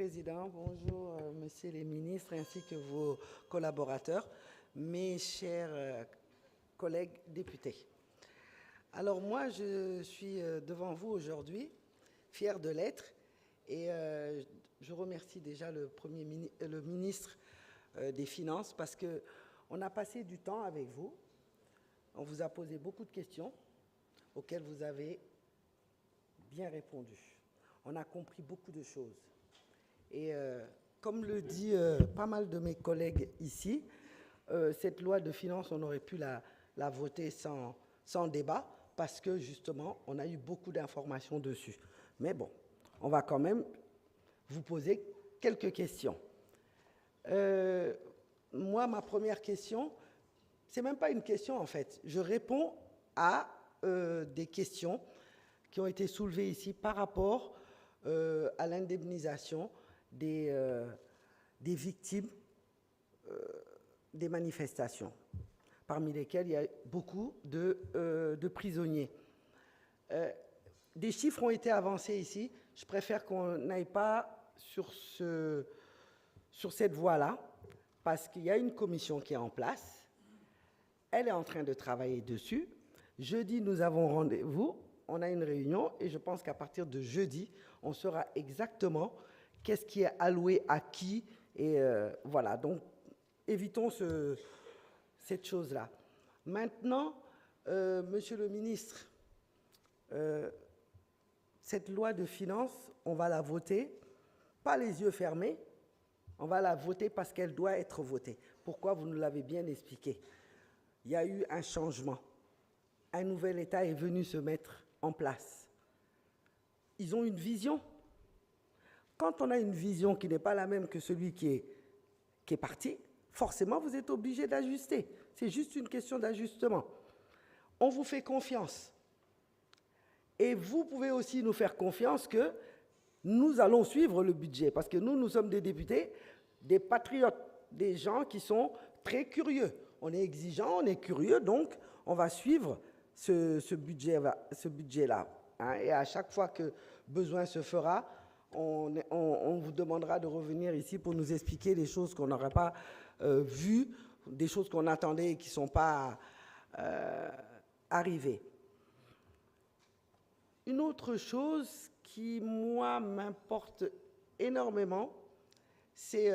Président, bonjour Monsieur les ministres ainsi que vos collaborateurs, mes chers collègues députés. Alors moi, je suis devant vous aujourd'hui, fier de l'être, et je remercie déjà le ministre des Finances parce qu'on a passé du temps avec vous, on vous a posé beaucoup de questions auxquelles vous avez bien répondu. On a compris beaucoup de choses. Et comme le dit pas mal de mes collègues ici, cette loi de finances, on aurait pu la voter sans débat parce que justement, on a eu beaucoup d'informations dessus. Mais bon, on va quand même vous poser quelques questions. Moi, ma première question, c'est même pas une question en fait. Je réponds à des questions qui ont été soulevées ici par rapport à l'indemnisation des victimes des manifestations, parmi lesquelles il y a beaucoup de prisonniers. Des chiffres ont été avancés ici. Je préfère qu'on n'aille pas sur cette voie-là, parce qu'il y a une commission qui est en place. Elle est en train de travailler dessus. Jeudi, nous avons rendez-vous. On a une réunion et je pense qu'à partir de jeudi, on saura exactement qu'est-ce qui est alloué à qui. Et voilà, donc évitons cette chose-là. Maintenant, Monsieur le ministre, cette loi de finances, on va la voter, pas les yeux fermés, on va la voter parce qu'elle doit être votée. Pourquoi? Vous nous l'avez bien expliqué. Il y a eu un changement. Un nouvel État est venu se mettre en place. Ils ont une vision. Quand on a une vision qui n'est pas la même que celui qui est parti, forcément, vous êtes obligé d'ajuster. C'est juste une question d'ajustement. On vous fait confiance. Et vous pouvez aussi nous faire confiance que nous allons suivre le budget. Parce que nous sommes des députés, des patriotes, des gens qui sont très curieux. On est exigeants, on est curieux, donc on va suivre ce budget-là. Hein, et à chaque fois que besoin se fera, on vous demandera de revenir ici pour nous expliquer des choses qu'on n'aurait pas vues, des choses qu'on attendait et qui ne sont pas arrivées. Une autre chose qui, moi, m'importe énormément, c'est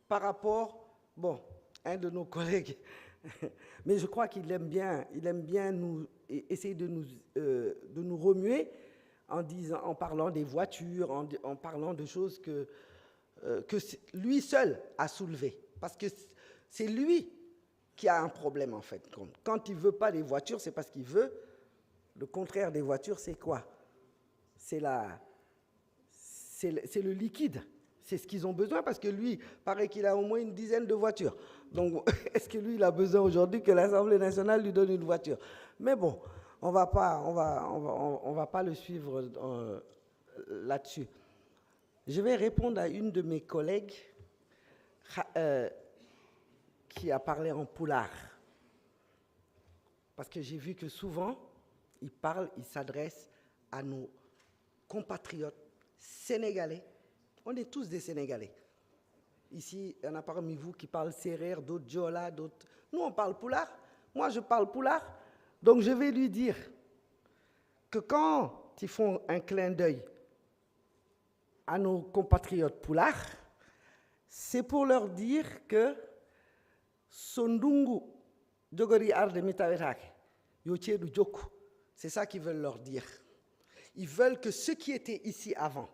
par rapport, bon, un de nos collègues, mais je crois qu'il aime bien essayer de nous remuer en parlant des voitures, en parlant de choses que lui seul a soulevées. Parce que c'est lui qui a un problème, en fait. Quand il ne veut pas des voitures, c'est parce qu'il veut. Le contraire des voitures, c'est quoi? C'est le liquide. C'est ce qu'ils ont besoin parce que lui, paraît qu'il a au moins une dizaine de voitures. Donc, est-ce que lui, il a besoin aujourd'hui que l'Assemblée nationale lui donne une voiture? Mais bon, on va pas le suivre là-dessus. Je vais répondre à une de mes collègues qui a parlé en poulard. Parce que j'ai vu que souvent, il s'adresse à nos compatriotes sénégalais. On est tous des Sénégalais. Ici, il y en a parmi vous qui parlent sérère, d'autres djola, d'autres... Nous, on parle poulard. Moi, je parle poulard. Donc, je vais lui dire que quand ils font un clin d'œil à nos compatriotes poulards, c'est pour leur dire que Sondungu Djogori Arde Mitawetake, Yochedu Joku, c'est ça qu'ils veulent leur dire. Ils veulent que ceux qui étaient ici avant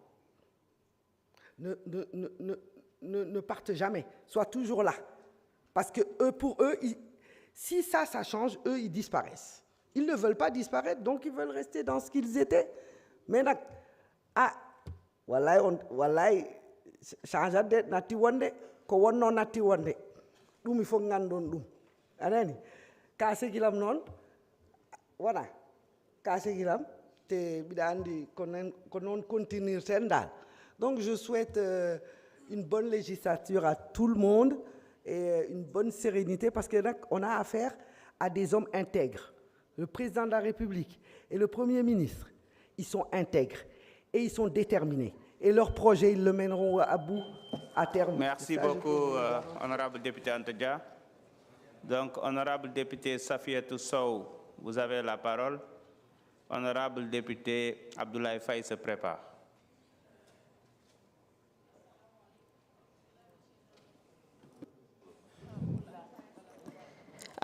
ne partent jamais, soient toujours là. Parce que pour eux, si ça change, eux, ils disparaissent. Ils ne veulent pas disparaître, donc ils veulent rester dans ce qu'ils étaient. Mais wallahi, changeade nati wonde, ko wonno nati wonde. Dum il faut ngandon dum. Anani, kase gilam non, voilà, kase gilam, te bidandi konon continuer sendal. Donc je souhaite une bonne législature à tout le monde et une bonne sérénité parce qu'on a affaire à des hommes intègres. Le président de la République et le Premier ministre, ils sont intègres et ils sont déterminés. et leur projet, ils le mèneront à bout, à terme. Merci beaucoup, honorable député Antedia. Donc, honorable député Safiatou Sow, vous avez la parole. Honorable député Abdoulaye Faye se prépare.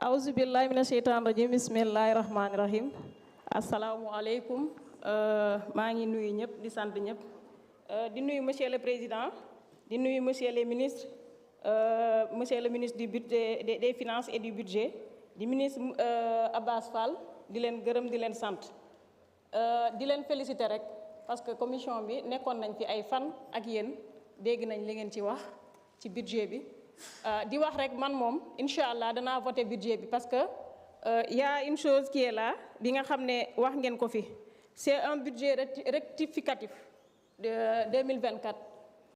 Auzu billahi mina sheytaani rajim bismillahi rahmani rahim. Assalamu alaikum. maa ngi nuyu ñëpp di sant ñëpp. di nuyu monsieur le président, di nuyu monsieur les ministres, monsieur le ministre du budget des finances et du budget, di ministre Abbas Fall, di leen gërëm di leen sant. di leen féliciter rek parce que commission bi nekkoon nañ fi ay fan ak yéen dégg nañ li ngeen ci wax ci budget bi. di wax rek man moom incha allah danaa voter budget bi parce que y a une chose qui est là bi nga xam ne wax ngeen ko fi c'est un budget rectificatif de 2024